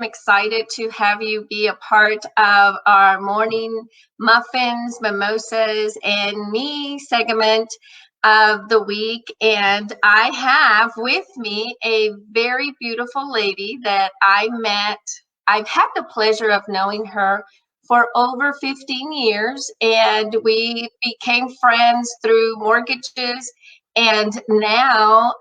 excited to have you be a part of our morning Muffins, Mimosas, and Me segment of the week. And I have with me a very beautiful lady that I met. I've had the pleasure of knowing her for over 15 years, and we became friends through mortgages. And now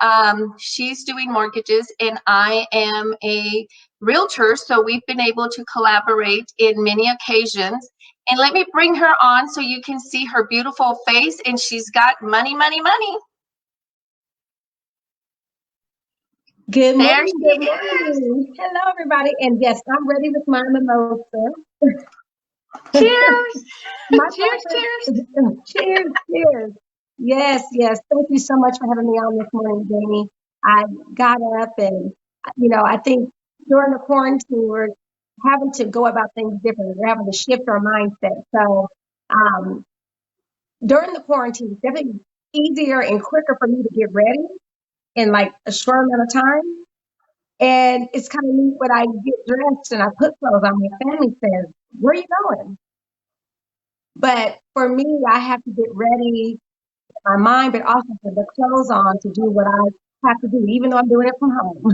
she's doing mortgages, and I am a realtor. So we've been able to collaborate in many occasions. And let me bring her on so you can see her beautiful face. And she's got money, money, money. Good There morning. she Good is. morning. Hello, everybody. And yes, I'm ready with my mimosa. Cheers. My Cheers, cheers. cheers, cheers. Yes, yes. Thank you so much for having me on this morning, Jamie. I got up and, I think during the quarantine, we're having to go about things differently. We're having to shift our mindset. So, um, during the quarantine, it's definitely easier and quicker for me to get ready in like a short amount of time. And it's kind of neat when I get dressed and I put clothes on. My family says, "Where are you going?" But for me, I have to get ready in my mind, but also put the clothes on to do what I have to do, even though I'm doing it from home.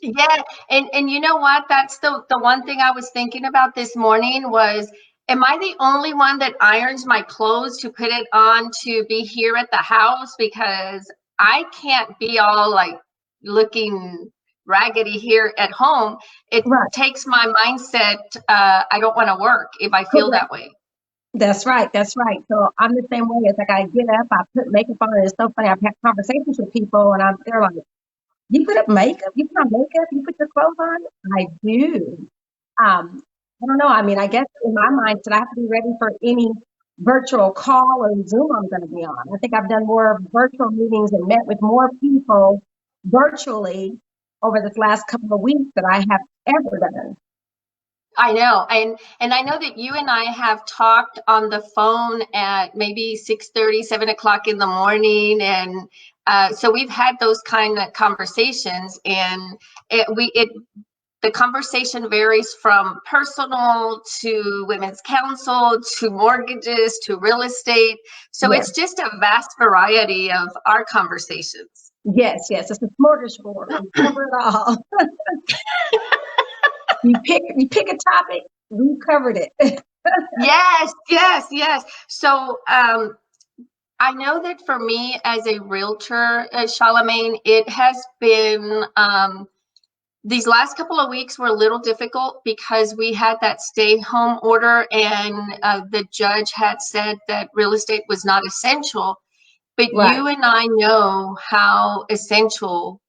Yeah, and you know what? That's the one thing I was thinking about this morning was, am I the only one that irons my clothes to put it on to be here at the house? Because I can't be all like looking raggedy here at home. It Right. takes my mindset. I don't want to work if I feel Correct. that way. That's right. That's right. So I'm the same way. It's like I get up, I put makeup on, and it's so funny. I've had conversations with people, and they're like, "You put up makeup? You put on makeup? You put your clothes on?" I do. I don't know. I mean, I guess in my mindset, I have to be ready for any virtual call or Zoom I'm going to be on. I think I've done more virtual meetings and met with more people virtually over this last couple of weeks than I have ever done. I know, and I know that you and I have talked on the phone at maybe 6:30, 7 o'clock in the morning, and so we've had those kind of conversations, and it the conversation varies from personal to women's council to mortgages to real estate. So Yes, it's just a vast variety of our conversations. yes, yes. It's a smorgasbord. We cover it all. You pick a topic, we covered it. Yes, yes, yes. So I know that for me as a realtor, Charlemagne, it has been these last couple of weeks were a little difficult because we had that stay home order, and the judge had said that real estate was not essential. But Right. you and I know how essential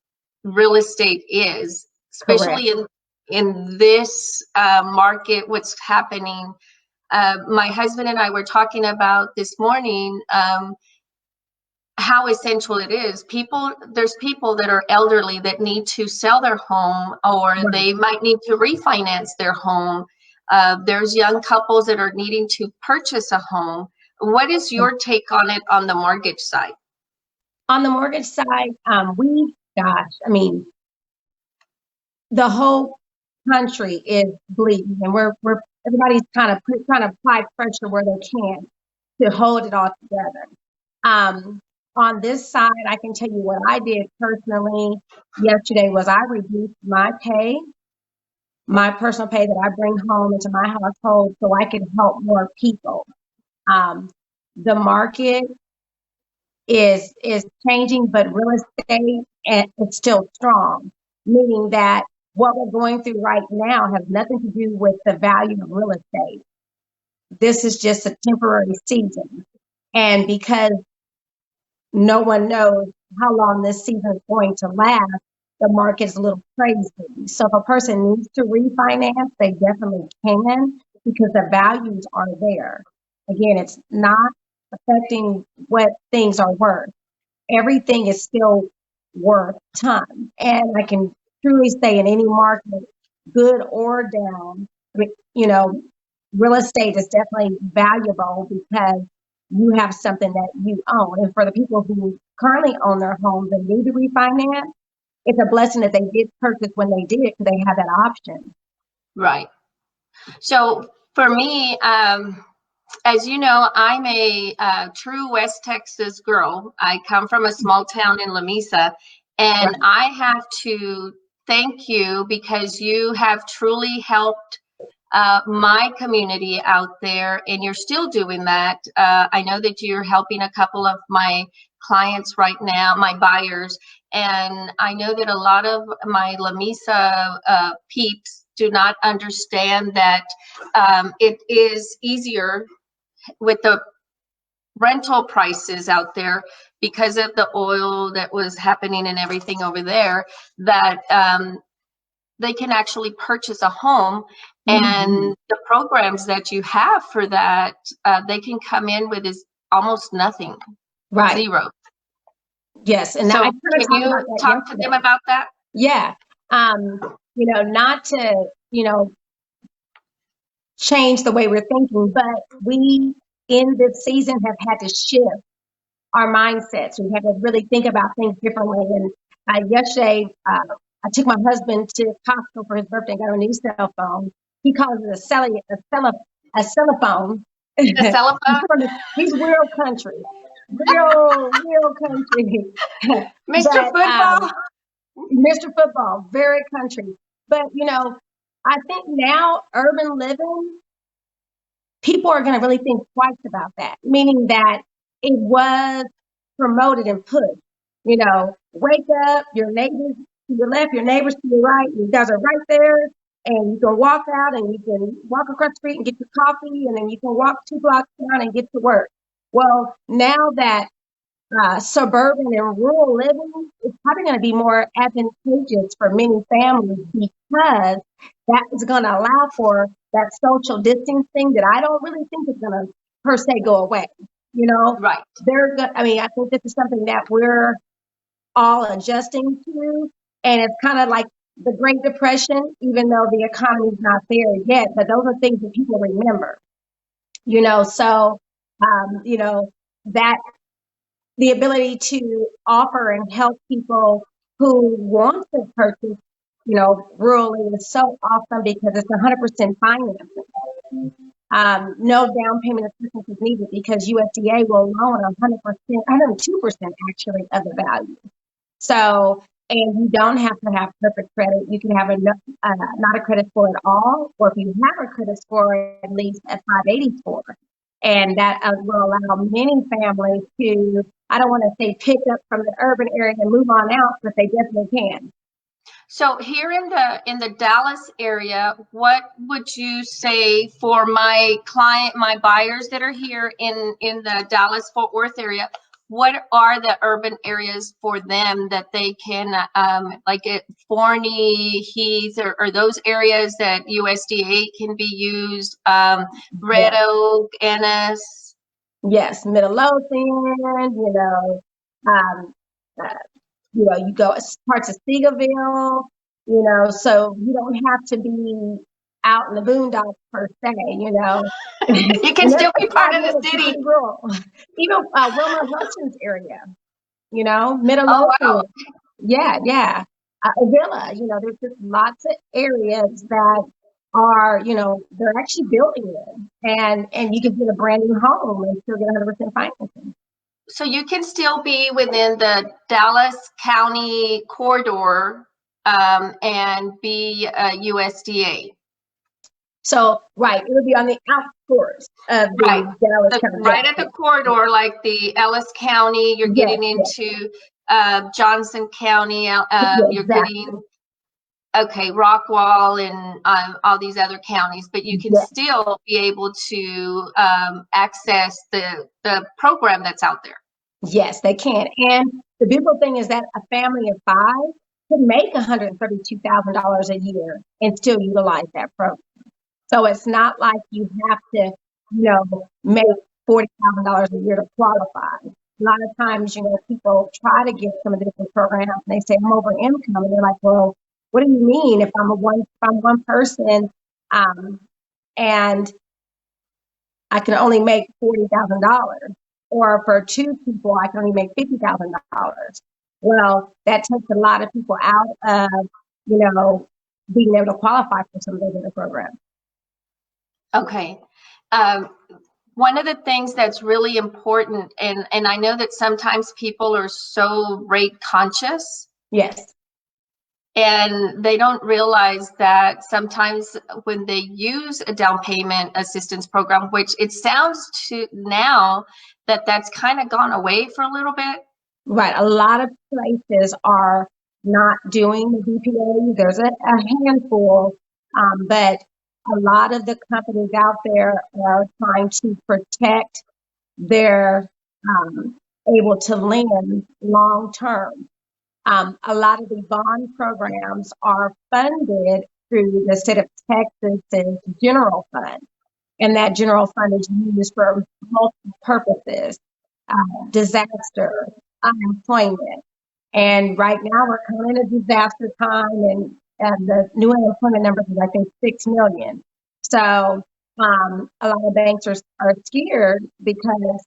real estate is, Correct. especially in this market. What's happening? My husband and I were talking about this morning. How essential it is. There's people that are elderly that need to sell their home, or Right. they might need to refinance their home. There's young couples that are needing to purchase a home. What is your take on it on the mortgage side? On the mortgage side, gosh, I mean, the whole country is bleeding, and we're everybody's kind of trying to apply pressure where they can to hold it all together. Um, on this side, I can tell you what I did personally yesterday was I reduced my pay, my personal pay that I bring home into my household, so I can help more people. Um, the market is changing, but real estate and it's still strong, meaning that what we're going through right now has nothing to do with the value of real estate. This is just a temporary season. And because no one knows how long this season is going to last, the market's a little crazy. So if a person needs to refinance, they definitely can because the values are there. Again, it's not affecting what things are worth. Everything is still worth ton. And I can truly say in any market, good or down, I mean, real estate is definitely valuable because you have something that you own. And for the people who currently own their homes and need to refinance, it's a blessing that they did purchase when they did, because they have that option. Right. So for me, as you know, I'm a true West Texas girl. I come from a small town in Lamesa, and Right. I have to thank you because you have truly helped my community out there, and you're still doing that. I know that you're helping a couple of my clients right now, my buyers, and I know that a lot of my Lamesa peeps do not understand that it is easier with the rental prices out there because of the oil that was happening and everything over there, that they can actually purchase a home, Mm-hmm. and the programs that you have for that, they can come in with is almost nothing, Right. zero. Yes. And I So kind of can talked about you that talk to them yesterday. about that? Yeah. Not to, change the way we're thinking, but we in this season have had to shift our mindsets. We had to really think about things differently. And yesterday, I took my husband to Costco for his birthday and got a new cell phone. He calls it a cell phone. The cell phone? He's real country, real country. Mr. but Football? Mr. Football, very country. But I think now urban living, people are going to really think twice about that, meaning that it was promoted and pushed. Wake up, your neighbors to your left, your neighbors to your right, you guys are right there, and you can walk out and you can walk across the street and get your coffee, and then you can walk 2 blocks down and get to work. Well, now that suburban and rural living is probably going to be more advantageous for many families, because that is going to allow for that social distancing that I don't really think is going to per se go away. Right. They're good. I mean, I think this is something that we're all adjusting to, and it's kind of like the Great Depression, even though the economy's not there yet. But those are things that people remember. So that the ability to offer and help people who want to purchase, rurally is so awesome, because it's 100% financing. No down payment assistance is needed, because USDA will loan 100%, 102% actually of the value. So, and you don't have to have perfect credit. You can have not a credit score at all, or if you have a credit score, at least a 580 score. And that will allow many families to, I don't want to say pick up from the urban area and move on out, but they definitely can. So here in the Dallas area, what would you say for my client, my buyers that are here in the Dallas Fort Worth area? What are the urban areas for them that they can like at Forney, Heath, or those areas that USDA can be used? Red Yes, Oak, Ennis. yes, Midlothian, um, uh, you go parts of Seagoville, so you don't have to be out in the boondocks per se, You can and still be that's part 5 of the minutes to city. pretty rural. Even Wilmer Hutchins area, Oh wow. Midlothian. Yeah, yeah. Avila, there's just lots of areas that are, they're actually building in, and you can get a brand new home and still get 100% financing. So you can still be within the Dallas County corridor and be a USDA. So, right, it would be on the outskirts of Right. the Dallas County. Right at the corridor, like the Ellis County, you're Yes, getting yes, into Johnson County, yes, you're exactly. getting, okay, Rockwall and all these other counties, but you can Yes, still be able to access the program that's out there. yes, they can. And the beautiful thing is that a family of five can make $132,000 a year and still utilize that program. So it's not like you have to, make $40,000 a year to qualify. A lot of times, people try to get some of the different programs and they say, I'm over income. And they're like, well, what do you mean if I'm one person, and I can only make $40,000? Or for two people, I can only make $50,000. Well, that takes a lot of people out of, being able to qualify for some of those other programs. Okay. Um, One of the things that's really important, and I know that sometimes people are so rate conscious, Yes. and they don't realize that sometimes when they use a down payment assistance program, which it sounds to now that that's kind of gone away for a little bit. Right. A lot of places are not doing the BPA. There's a handful, but a lot of the companies out there are trying to protect their able to lend long term. A lot of the bond programs are funded through the state of Texas's general fund, and that general fund is used for multiple purposes, disaster, unemployment. And right now we're kind of in a disaster time, and the new unemployment numbers is, I think, 6 million. So a lot of banks are scared because,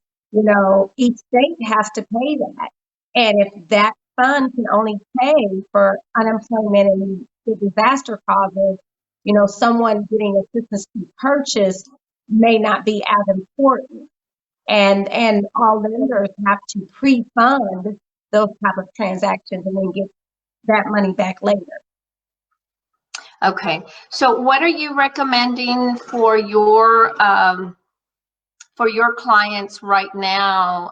each state has to pay that. And if that fund can only pay for unemployment and the disaster causes, someone getting assistance to purchase may not be as important. And all lenders have to pre-fund those type of transactions and then get that money back later. Okay, so what are you recommending for your clients right now,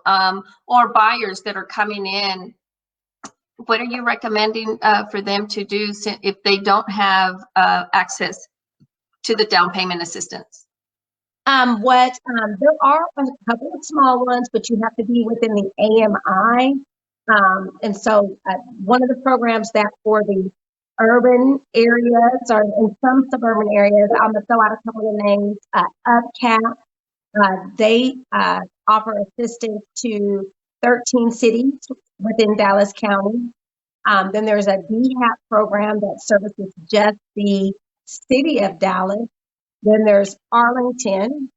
or buyers that are coming in? What are you recommending for them to do if they don't have access to the down payment assistance? There are a couple of small ones, but you have to be within the AMI. And so one of the programs that for the urban areas or in some suburban areas, I'm going to throw out a couple of names. UpCap, they offer assistance to 13 cities within Dallas County. Then there's a DHAP program that services just the city of Dallas. Then there's Arlington,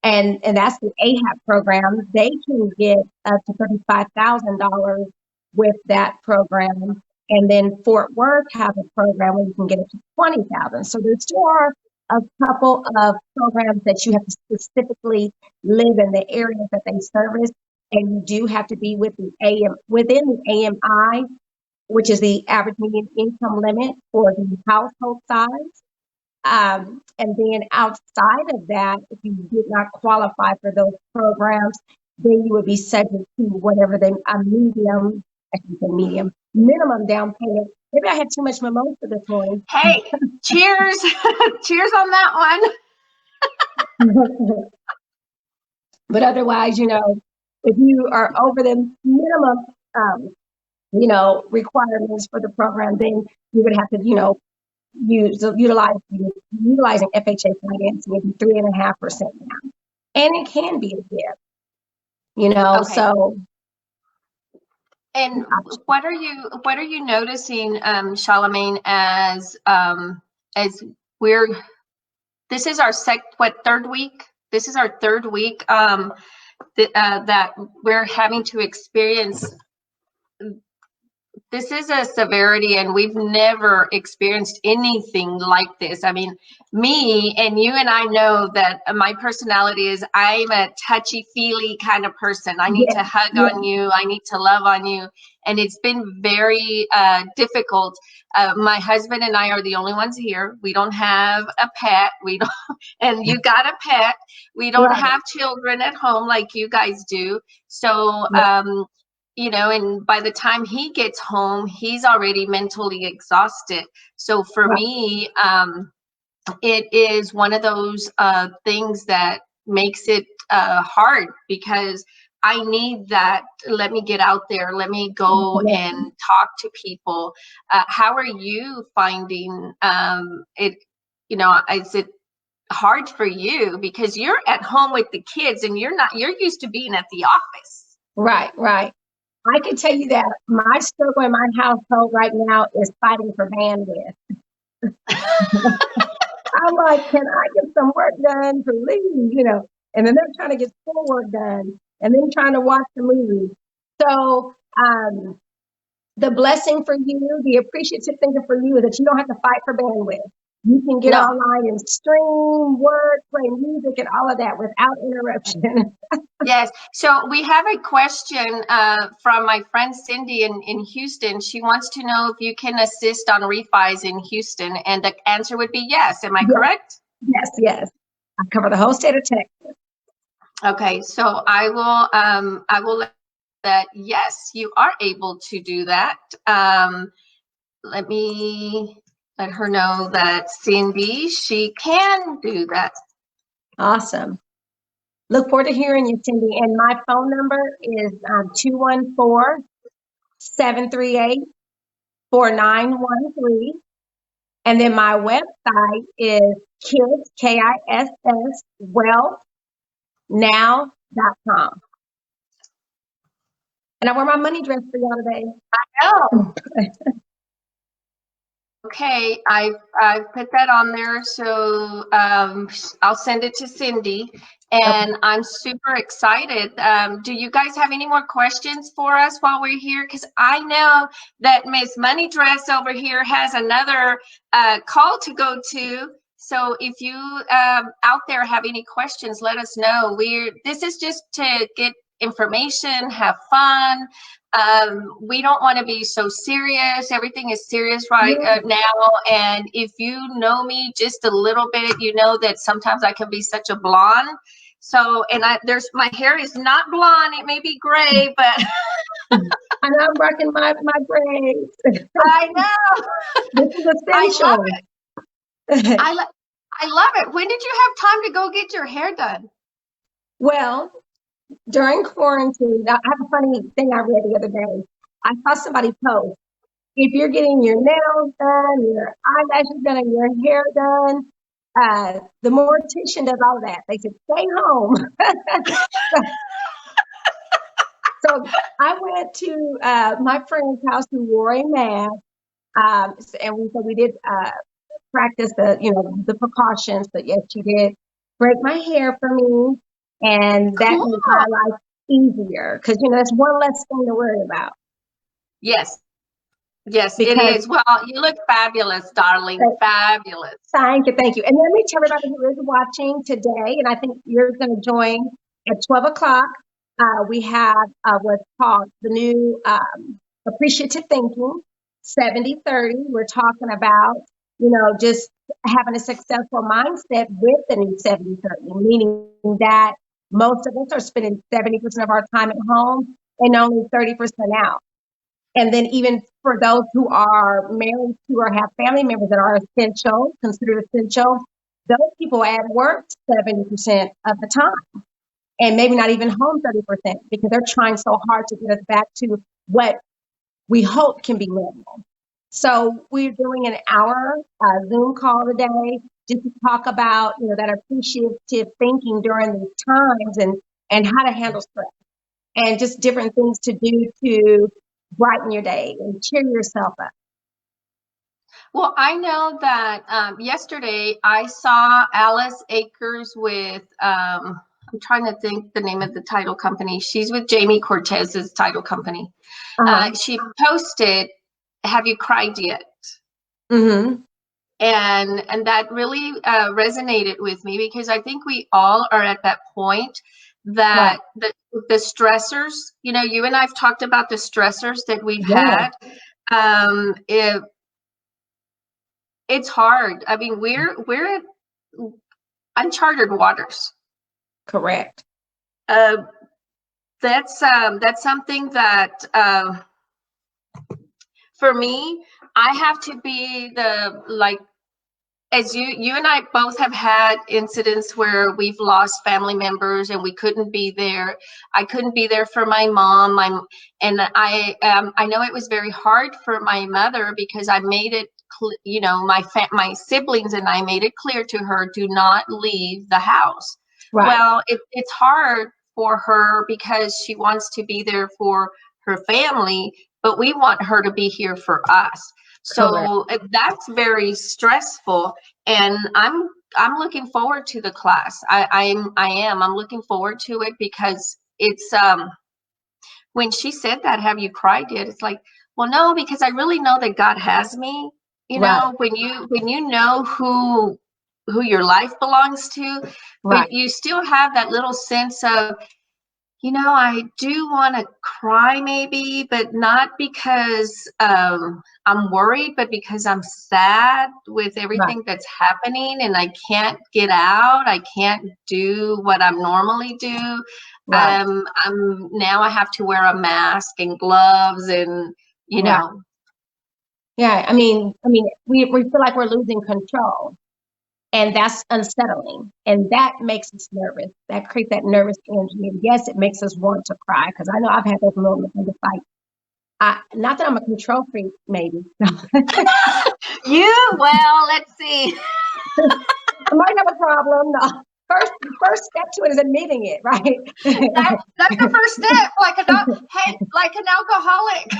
and that's the AHAP program. They can get up to $35,000 with that program. And then Fort Worth has a program where you can get up to $20,000. So there still are a couple of programs that you have to specifically live in the areas that they service, and you do have to be within the AMI, which is the average median income limit for the household size. And then outside of that, if you did not qualify for those programs, then you would be subject to whatever minimum down payment. Maybe I had too much mimosa this morning. Hey, cheers. Cheers on that one. But otherwise, if you are over the minimum, requirements for the program, then you would have to, utilizing FHA financing would be 3.5% now, and it can be a gift, Okay. So. And what are you noticing, Charlemagne, as we're, this is our third week? This is our third week that we're having to experience. This is a severity, and we've never experienced anything like this. I mean, me and you and I know that my personality is I'm a touchy-feely kind of person. I need to hug on you. I need to love on you. And it's been very difficult. My husband and I are the only ones here. We don't have a pet. We don't, and you got a pet. We don't have children at home like you guys do. So, and by the time he gets home, he's already mentally exhausted. So for me, it is one of those things that makes it hard, because I need that. Let me get out there. Let me go and talk to people. How are you finding it? Is it hard for you because you're at home with the kids and you're used to being at the office? Right. I can tell you that my struggle in my household right now is fighting for bandwidth. I'm like, can I get some work done, please? And then they're trying to get schoolwork done and then trying to watch the movie. So The blessing for you, the appreciative thing for you is that you don't have to fight for bandwidth. You can get No. online and stream, work, play music, and all of that without interruption. Yes. So we have a question from my friend Cindy in Houston. She wants to know if you can assist on refis in Houston, and the answer would be yes. Am I Yes, correct? yes, yes. I cover the whole state of Texas. Okay. So I will let that yes, you are able to do that. Let me let her know that Cindy, she can do that. Awesome. Look forward to hearing you, Cindy. And my phone number is 214-738-4913. And then my website is kiss, KISS, wealthnow.com. And I wear my money dress for y'all today. Oh, okay. I've put that on there, so I'll send it to Cindy, Okay. and I'm super excited. Do you guys have any more questions for us while we're here? Because I know that Miss Money Dress over here has another call to go to. So if you out there have any questions, let us know. This is just to get information, have fun. We don't want to be so serious. Everything is serious right now. And if you know me just a little bit, you know that sometimes I can be such a blonde. So, and my hair is not blonde. It may be gray, but And I'm rocking my braids. I know. This is I love essential. it. I love it. When did you have time to go get your hair done? Well, during quarantine, I have a funny thing I read the other day. I saw somebody post, if you're getting your nails done, your eyelashes done, and your hair done, the mortician does all of that. They said, stay home. So I went to my friend's house who wore a mask, and we did practice the precautions. But yes, she did break my hair for me, and that Cool. made my life easier because that's one less thing to worry about. Yes. Yes, it Because is. Well, you look fabulous, darling. Fabulous. thank you, thank you. And let me tell everybody who is watching today, and I think you're going to join at 12 o'clock. We have what's called the new appreciative thinking 70/30. We're talking about, just having a successful mindset with the new 70/30, meaning that most of us are spending 70% of our time at home and only 30% out. And then even for those who are married to or have family members that are essential, considered essential, those people at work 70% of the time and maybe not even home 30% because they're trying so hard to get us back to what we hope can be normal. So we're doing an hour Zoom call today just to talk about, that appreciative thinking during these times and how to handle stress and just different things to do to brighten your day and cheer yourself up. Well, I know that yesterday I saw Alice Akers with, I'm trying to think the name of the title company. She's with Jamie Cortez's title company. She posted, "Have you cried yet?" Mm-hmm. And that really resonated with me because I think we all are at that point that Right. the stressors, you and I've talked about the stressors that we've Yeah. had. It's hard. I mean, we're in uncharted waters. Correct. Uh, that's something that for me, I have to be as you and I both have had incidents where we've lost family members and we couldn't be there. I couldn't be there for my mom. I know it was very hard for my mother because I made it, my siblings and I made it clear to her, do not leave the house. Right. Well, it's hard for her because she wants to be there for her family, but we want her to be here for us. So that's very stressful, and I'm looking forward to the class. I am. I'm looking forward to it because it's when she said that, have you cried yet? It's like, well, no, because I really know that God has me. You Right, know, when you know who your life belongs to, right, but you still have that little sense of, you know, I do want to cry maybe, but not because I'm worried, but because I'm sad with right, everything that's happening and I can't get out. I can't do what I normally do. right, I'm now I have to wear a mask and gloves and, you right. know, Yeah, we feel like we're losing control, and that's unsettling, and that makes us nervous. That creates that nervous energy, and yes, it makes us want to cry because I know I've had those moments. And it's like, not that I'm a control freak, maybe. well, let's see. I might have a problem. No. First step to it is admitting it, right? That's the first step, like hey, like an alcoholic.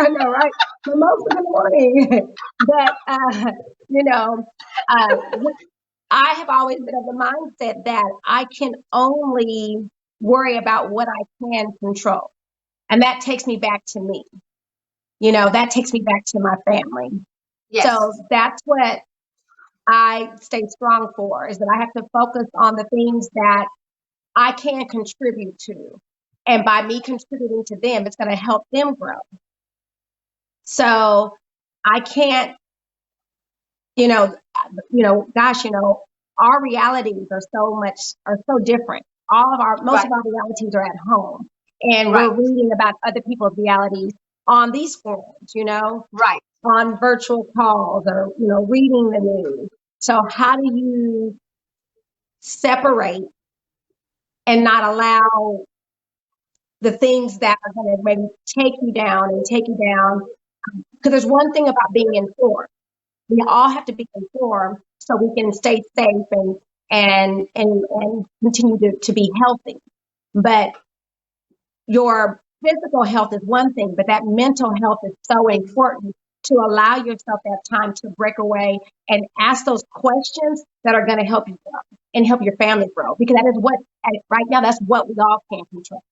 I know, right? Mimosas in the morning. But, you know, uh, I have always been of the mindset that I can only worry about what I can control. And that takes me back to me. That takes me back to my family. So Yes. that's what I stay strong for, is that I have to focus on the things that I can contribute to. And by me contributing to them, it's going to help them grow. So I can't, you know, gosh, our realities are so different. Most Right. of our realities are at home, and we're Right. reading about other people's realities on these forums, Right. on virtual calls, or, reading the news. So how do you separate and not allow the things that are going to maybe take you down and take you down? Because there's one thing about being informed. We all have to be informed so we can stay safe and continue to be healthy. But your physical health is one thing, but that mental health is so Ex- important, to allow yourself that time to break away and ask those questions that are going to help you grow and help your family grow. Because that is right now, that's what we all can control.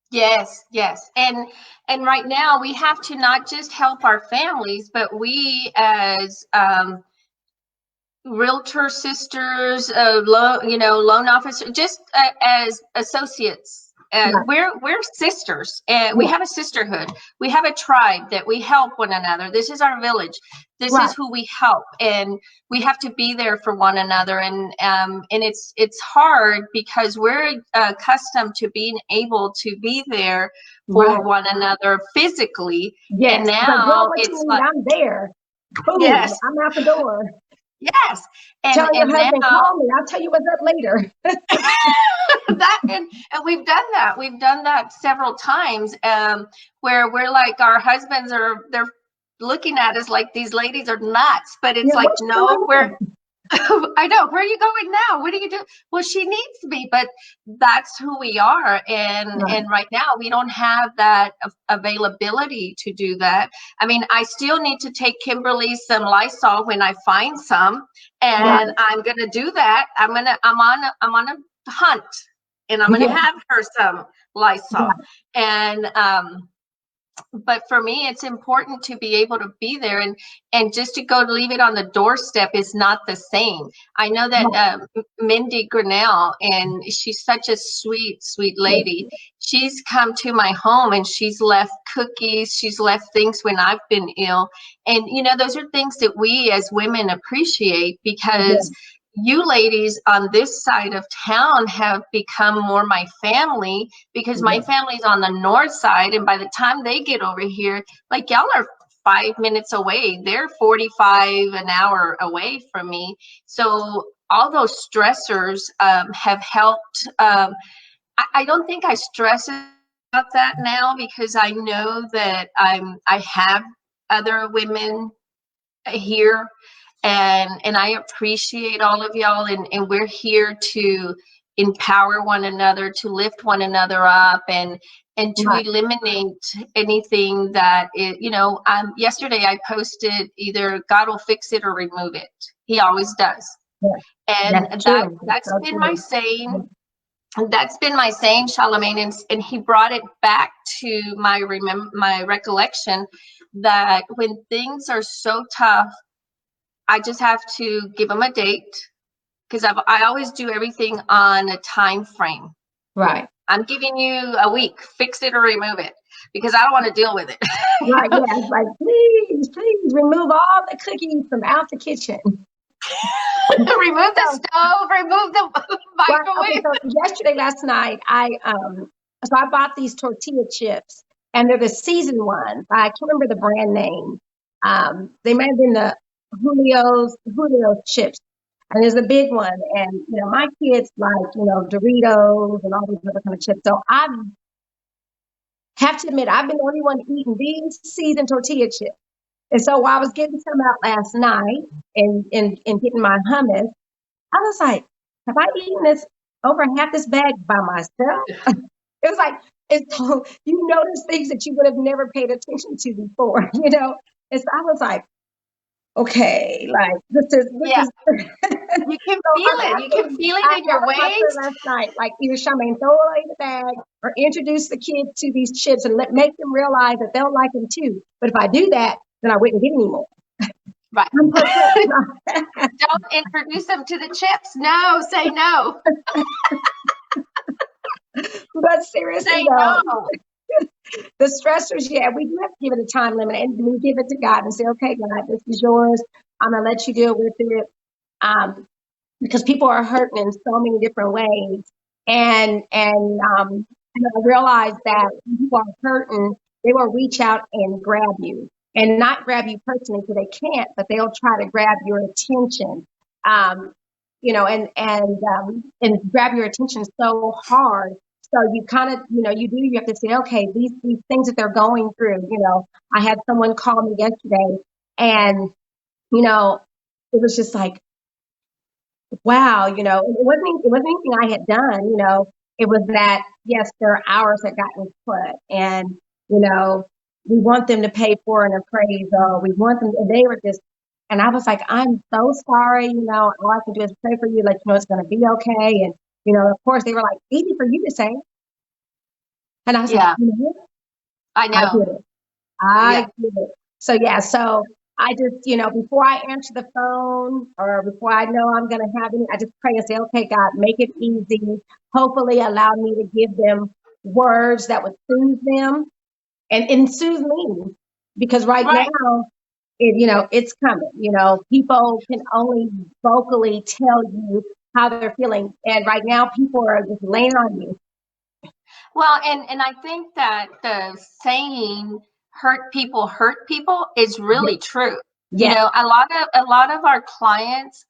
Yes, yes. And right now we have to not just help our families, but we as realtor sisters, loan officer, just as associates. Right. We're sisters, and we Yeah. have a sisterhood. We have a tribe that we help one another. This is our village. This is Right. who we help, and we have to be there for one another. And it's hard because we're accustomed to being able to be there Right. for one another physically, and Yes. It's like, girl, now what you it's need? like, I'm there. Boom. yes, I'm out the door. yes, Tell your and husband, now call me. I'll tell you what's up later. that and we've done that. We've done that several times, where we're like, our husbands they're looking at us like these ladies are nuts, but it's Yeah, like, what's no, we're going I know, where are you going now? What do you do? Well, she needs me, but that's who we are. on? And right now we don't have that availability to do that. I mean, I still need to take Kimberly some Lysol when I find some, Right. and I'm going to do that. I'm on a hunt, and I'm Right. going to Yeah. have her some Lysol. Right. And but for me, it's important to be able to be there, and just to go to leave it on the doorstep is not the same. I know that Right. Mindy Grinnell, and she's such a sweet Yeah. lady. She's come to my home and she's left cookies, she's left things when I've been ill, and those are things that we as women appreciate, Yeah. because you ladies on this side of town have become more my family, because my Yeah. family's on the north side, and by the time they get over here, like, y'all are 5 minutes away, they're 45 an hour away from me. So all those stressors have helped. I don't think I stress about that now, because I know that I have other women here, and I appreciate all of y'all, and we're here to empower one another, to lift one another up, and to Right. eliminate anything that yesterday I posted, either God will fix it or remove it. He always does. Yeah. And That's true. That's that's so been my true. saying. That's been my saying, Charlemagne, and he brought it back to my recollection that when things are so tough, I just have to give them a date, because I always do everything on a time frame. Right. I'm giving you a week, fix it or remove it, because I don't want to deal with it. Right. Yeah. It's like, please remove all the cookies from out the kitchen. Remove the So, stove, remove the well, okay. microwave. So last night, so I bought these tortilla chips, and they're the seasoned ones. I can't remember the brand name. They might have been the Julio's chips. And there's a big one. And, my kids like, Doritos and all these other kind of chips. So I have to admit, I've been the only one eating these seasoned tortilla chips. And so while I was getting some out last night and getting my hummus, I was like, have I eaten this over half this bag by myself? It was like, you notice things that you would have never paid attention to before, And so I was like, okay, like this Yeah, is. you can So feel it. You can feel it in I your told my son waist. last night, like either Charmaine, throw away the bag or introduce the kids to these chips and make them realize that they'll like them too. But if I do that, then I wouldn't get any more. Right. I'm perplexed. Don't introduce them to the chips. No, say no. But seriously Say though, no. the stressors, yeah, we do have to give it a time limit and we give it to God and say, okay, God, this is yours. I'm gonna let you deal with it. Because people are hurting in so many different ways. And I realized that when people are hurting, they will reach out and grab you, and not grab you personally because they can't, but they'll try to grab your attention. Um, and grab your attention so hard. So you kind of, you have to say, okay, these things that they're going through, I had someone call me yesterday and, it was just like, wow, it wasn't anything I had done, it was that, yes, there are hours that got me put and, we want them to pay for an appraisal. We want them, and they were just, and I was like, I'm so sorry, all I can do is pray for you, let you know it's going to be okay. And, of course they were like, easy for you to say. And I was like, Yeah, I I know. get it. I Yeah. get it. So yeah, so I just, before I answer the phone or before I know I'm gonna have any, I just pray and say, okay, God, make it easy. Hopefully allow me to give them words that would soothe them and soothe me. Because right Right. now, it's coming. People can only vocally tell you how they're feeling. And right now people are just laying on you. Well, and I think that the saying hurt people is Yes. really true. You Yes. know, a lot of our clients,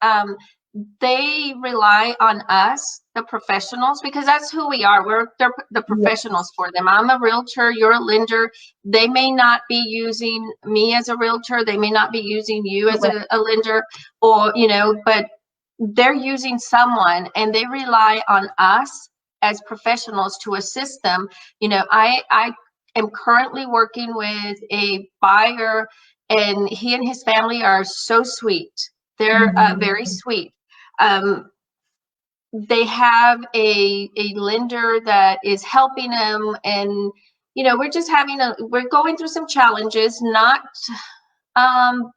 they rely on us, the professionals, because that's who we are. They're the Yes. professionals for them. I'm a realtor, you're a lender. They may not be using me as a realtor, they may not be using you as Correct. a lender, or but they're using someone and they rely on us as professionals to assist them. I am currently working with a buyer, and he and his family are so sweet. They're very Mhm. sweet. um, they have a lender that is helping them, and we're going through some challenges, not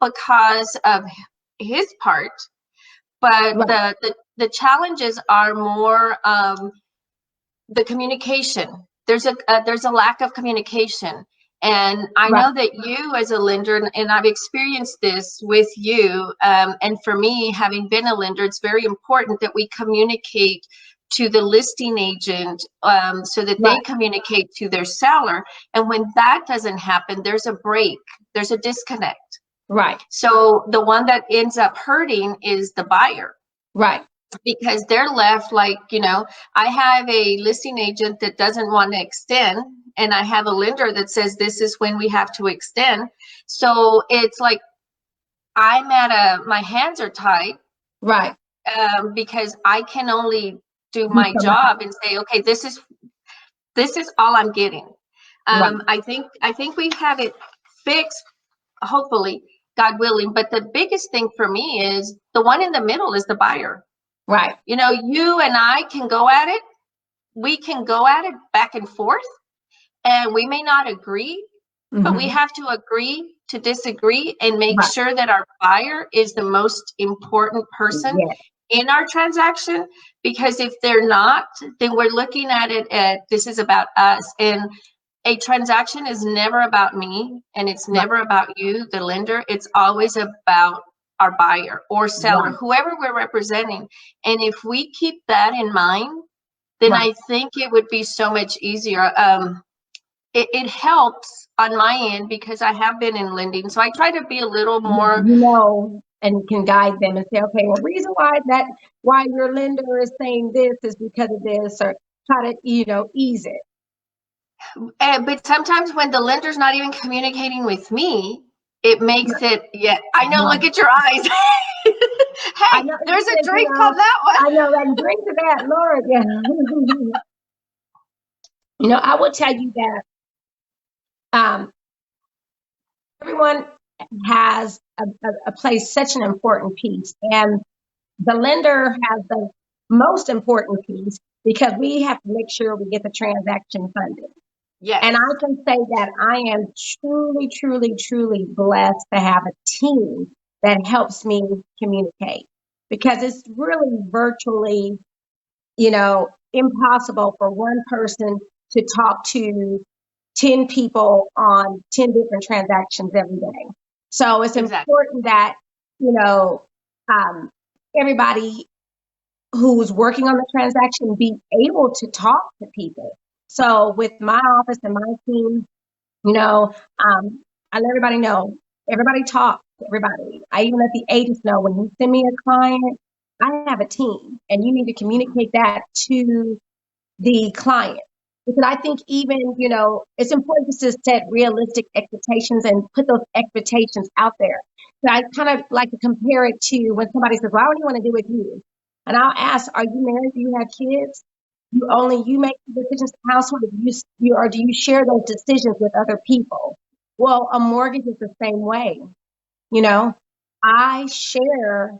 because of his part, but Right. the challenges are more the communication. There's a lack of communication, and I Right. know that you as a lender, and I've experienced this with you, and for me, having been a lender, it's very important that we communicate to the listing agent, so that they Right. communicate to their seller. And when that doesn't happen, there's a break, there's a disconnect. Right. So the one that ends up hurting is the buyer, Right. because they're left like, I have a listing agent that doesn't want to extend, and I have a lender that says this is when we have to extend. So it's like my hands are tied, Right. because I can only do Do my so much. job and say, okay, this is all I'm getting. Right. I think we have it fixed, hopefully, God willing. But the biggest thing for me is the one in the middle is the buyer. Right. You and I can go at it, we can go at it back and forth, and we may not agree, but we Mm-hmm. have to agree to disagree and make Right. sure that our buyer is the most important person Yeah. in our transaction. Because if they're not, then we're looking at it at this is about us. And a transaction is never about me, and it's Right. never about you, the lender. It's always about our buyer or seller, Right. whoever we're representing. And if we keep that in mind, then Right. I think it would be so much easier. It helps on my end because I have been in lending. So I try to be a little more, You know, and can guide them and say, okay, well, reason why your lender is saying this is because of this, or try to, ease it. but sometimes when the lender's not even communicating with me, it makes it, yeah, I know, look Right. at your eyes. I Hey, know, there's a because, drink on that one. I know that drink to that, Lord. Yeah. I will tell you that um, everyone has plays such an important piece, and the lender has the most important piece because we have to make sure we get the transaction funded. And Yes, I can say that I am truly, truly, truly blessed to have a team that helps me communicate because it's really virtually, impossible for one person to talk to 10 people on 10 different transactions every day. So it's exactly. important that, you know, um, everybody who's working on the transaction be able to talk to people. So with my office and my team, you know, I let everybody know. Everybody talk to everybody. I even let the agents know when you send me a client, I have a team, and you need to communicate that to the client. Because I think even, it's important to set realistic expectations and put those expectations out there. So I kind of like to compare it to when somebody says, well, what do you want to do with you? And I'll ask, are you married? Do you have kids? You make the decisions in the household, or do you share those decisions with other people? Well, a mortgage is the same way. You know, I share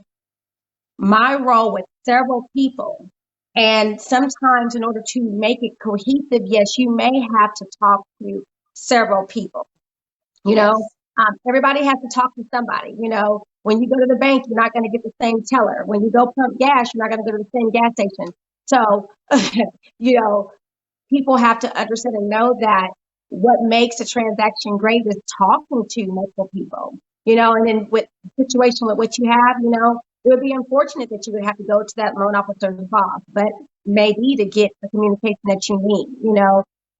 my role with several people. And sometimes, in order to make it cohesive, yes, you may have to talk to several people. You know, Yes, everybody has to talk to somebody. When you go to the bank, you're not going to get the same teller. When you go pump gas, you're not going to go to the same gas station. So, you know, people have to understand and know that what makes a transaction great is talking to multiple people, and then with the situation with what you have, it would be unfortunate that you would have to go to that loan officer's boss, but maybe to get the communication that you need,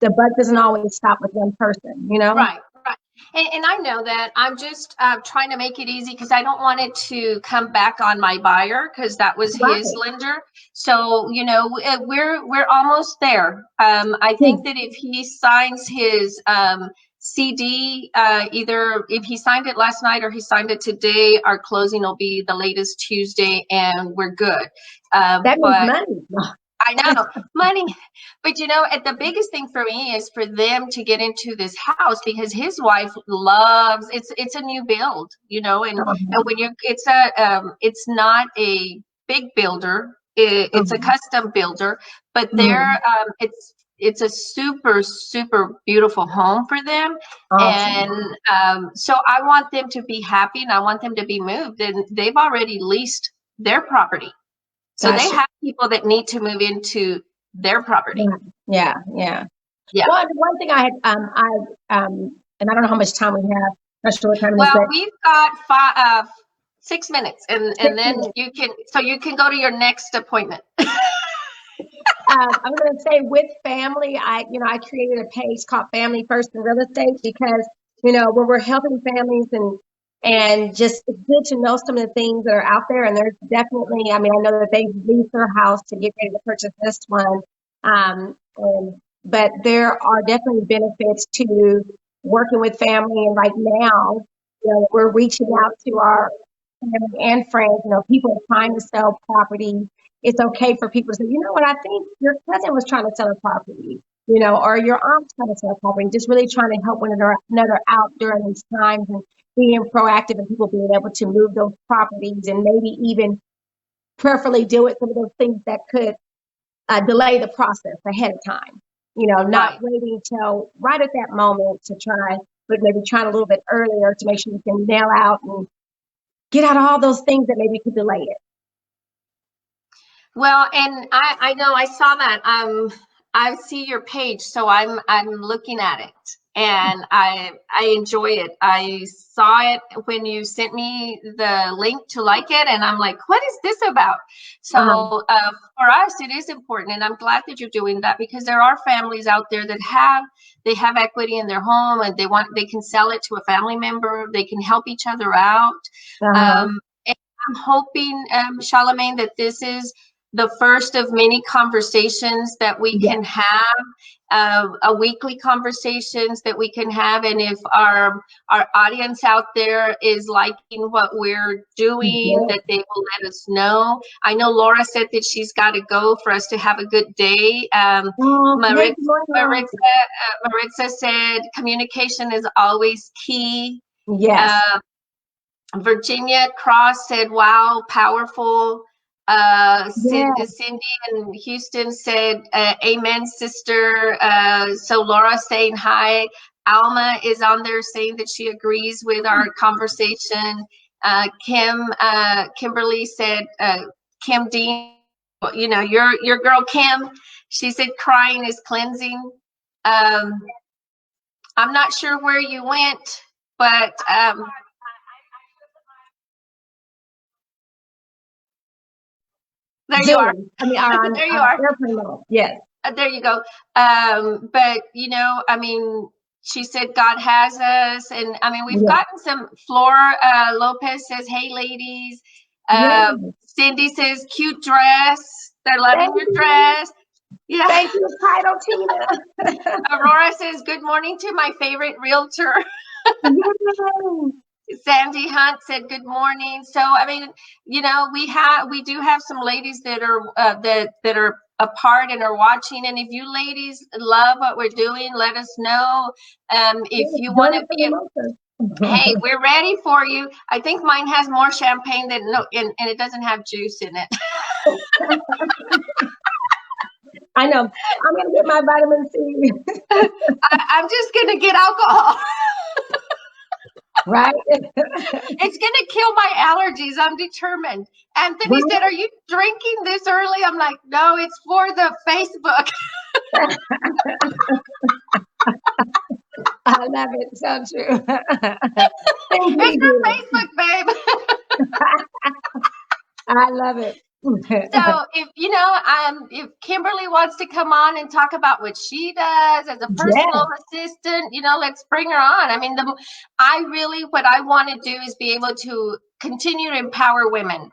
the buck doesn't always stop with one person. right, right. And I know that I'm just trying to make it easy because I don't want it to come back on my buyer because that was his Right. lender. So we're almost there. I think that if he signs his CD, either if he signed it last night or he signed it today, our closing will be the latest Tuesday, and we're good. That means But money. I know money, but at the biggest thing for me is for them to get into this house because his wife loves it's a new build, and when you it's not a big builder, it's a Mhm. custom builder, but they're Mhm. it's a super super beautiful home for them, and Awesome. so I want them to be happy and I want them to be moved, and they've already leased their property. So they Gotcha. have people that need to move into their property. Yeah. Yeah. Yeah. Yeah. Well, the one thing and I don't know how much time we have. Not sure what time it is, Well, but we've got 6 minutes, and then 6 minutes. you can go to your next appointment. I'm going to say with family, I created a page called Family First in Real Estate because, when we're helping families and just it's good to know some of the things that are out there. And there's definitely, I mean, I know that they leave their house to get ready to purchase this one. But there are definitely benefits to working with family. And right now, we're reaching out to our family and friends. People are trying to sell property. It's okay for people to say, you know what, I think your cousin was trying to sell a property, or your aunt's trying to sell a property, just really trying to help one another out during these times and being proactive and people being able to move those properties and maybe even prayerfully deal with some of those things that could delay the process ahead of time. You know, not Right. waiting till right at that moment to try, but maybe trying a little bit earlier to make sure you can nail out and get out all those things that maybe could delay it. Well, and I know I saw that. I see your page, so I'm looking at it, and I enjoy it. I saw it when you sent me the link to like it, and I'm like, what is this about? Um, So for us, it is important, and I'm glad that you're doing that, because there are families out there that have equity in their home, and they can sell it to a family member. They can help each other out. uh-huh. And I'm hoping, Charlemagne, that this is the first of many conversations that we Yeah. can have, a weekly conversations that we can have. And if our audience out there is liking what we're doing, Yeah. that they will let us know. I know Laura said that she's got to go for us to have a good day. Hey, Maritza, good morning, Laura. Maritza said communication is always key. Yes. Uh, Virginia Cross said, wow, powerful. Yeah. Cindy in Houston said, amen, sister. So Laura saying hi. Alma is on there saying that she agrees with our conversation. Kimberly said, Kim Dean, you know, your girl Kim, she said crying is cleansing. Um, I'm not sure where you went, but there you are. Zoom. I mean, on There you are. airplane mode. Yes. There you go. But you know, I mean, she said God has us, and I mean, we've Yeah. gotten some. Flora Lopez says, "Hey, ladies." Yeah. Cindy says, "Cute dress." They're Thank loving your you. dress. Yeah. Thank you, Title Tina. Aurora says, "Good morning to my favorite realtor." Yay. Sandy Hunt said good morning. So I mean, you know, we do have some ladies that are that are a part and are watching. And if you ladies love what we're doing, let us know. If Yes. you want Join to us for be hey, mimosas. we're ready for you. I think mine has more champagne than no, and it doesn't have juice in it. I know. I'm gonna get my vitamin C. I'm just gonna get alcohol. Right? It's gonna kill my allergies. I'm determined. Anthony said, "Are you drinking this early?" I'm like, "No, it's for the Facebook." Right. I love it. So true. Things we It's do. for Facebook, babe. I love it. So if you know, if Kimberly wants to come on and talk about what she does as a personal Yes. assistant, you know, let's bring her on. I mean, I really, what I want to do is be able to continue to empower women.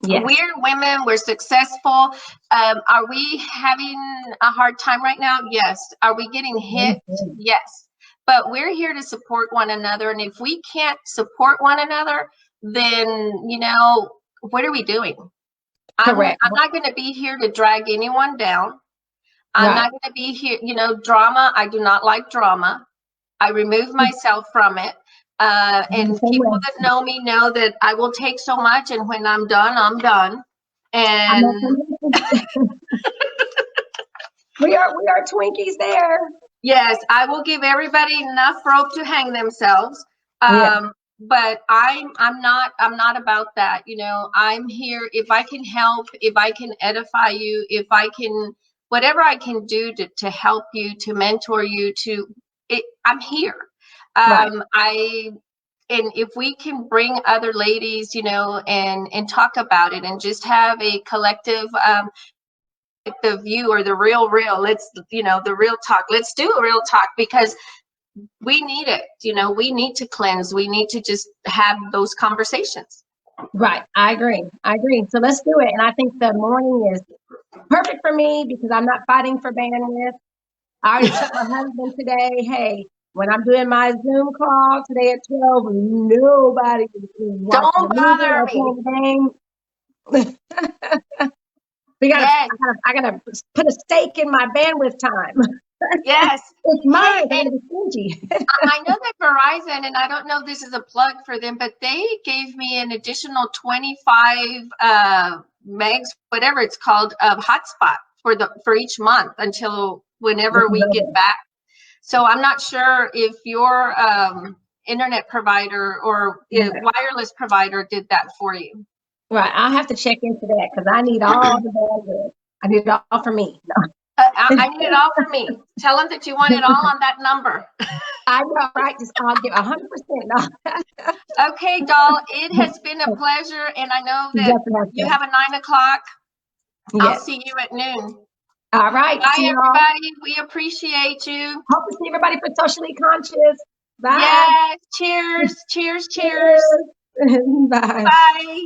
Yes. We're women, we're successful. Are we having a hard time right now? Yes. Are we getting hit? Mhm. Yes. But we're here to support one another. And if we can't support one another, then, you know, what are we doing? Correct. I'm not going to be here to drag anyone down. I'm Right. not going to be here, you know, drama. I do not like drama. I remove myself from it. I'm the And same people way. that know me know that I will take so much, and when I'm done, I'm done. I'm the And same way. We are Twinkies there. yes, I will give everybody enough rope to hang themselves. Yeah. But I'm not about that. You know, I'm here if I can help, if I can edify you, if I can whatever I can do to help you, to mentor you, I'm here. Right. I and if we can bring other ladies, you know, and talk about it and just have a collective the view or the real let's, you know, the real talk, let's do a real talk, because we need it, you know, we need to cleanse, we need to just have those conversations. Right. I agree. I agree. So let's do it. And I think the morning is perfect for me because I'm not fighting for bandwidth. I already told my husband today, hey, when I'm doing my Zoom call today at 12, nobody is watching Don't the movie bother or me. playing the game. We gotta, Yes, I gotta put a stake in my bandwidth time. yes. It's mine. Hey, I and gotta be stingy. I know that Verizon, and I don't know if this is a plug for them, but they gave me an additional 25 megs, whatever it's called, of hotspot for each month until whenever we get back. So I'm not sure if your internet provider or wireless provider did that for you. Right. I'll have to check into that because I need all the bandwidth. I need it all for me. I need it all for me. Tell them that you want it all on that number. I know, right? Just I'll give 100%. Okay, doll. It has been a pleasure, and I know that you have a 9 o'clock. Yes. I'll see you at noon. All right. Bye, everybody. We appreciate you. Hope to see everybody for Socially Conscious. Bye. Yes. Cheers. Cheers. Cheers. Bye. Bye.